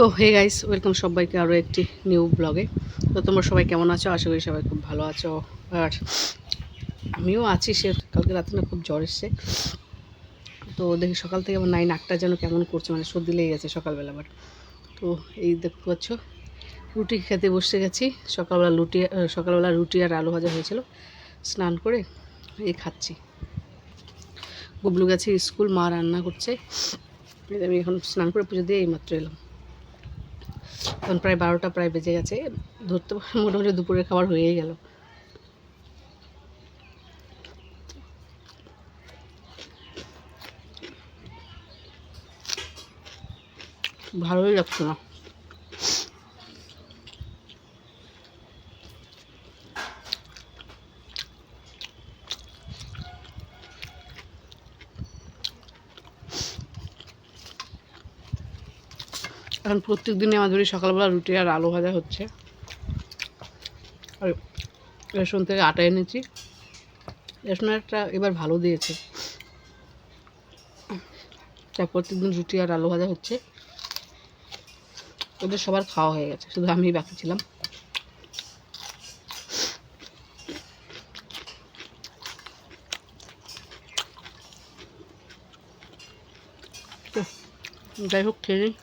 তো hey guys, welcome সবাইকে আরও একটি নিউ ব্লগে। তো তোমরা সবাই কেমন আছো? আশা করি সবাই খুব ভালো আছো। আর আমিও আছি। কালকে রাতে না খুব জ্বর এসছে, তো দেখি সকাল থেকে আমার নাকটা যেন কেমন করছে, মানে সর্দি লেগে গেছে সকালবেলা আবার। তো এই দেখতে পাচ্ছ, রুটি খেতে বসে গেছি। সকালবেলা রুটি আর আলু ভাজা হয়েছিল। স্নান করে এই খাচ্ছি। গুবলু গেছে স্কুল, মা রান্না করছে। আমি এখন স্নান করে পুজো দিয়ে এইমাত্র এলাম। এখন প্রায় 12টা প্রায় বেজে গেছে। ধরতে মোটামুটি দুপুরের খাবার হয়েই গেল। ভালোই লাগছে না। এখন প্রত্যেক দিনে আমাদের সকালবেলা রুটি আর আলু ভাজা হচ্ছে। আর রেশন থেকে আটা এনেছি। রেশনেরটা এবার ভালো দিয়েছে, তাই প্রত্যেকদিন রুটি আর আলু ভাজা হচ্ছে। ওদের সবার খাওয়া হয়ে গেছে, শুধু আমি বাকি ছিলাম। তো যাই হোক, খেয়ে নিই।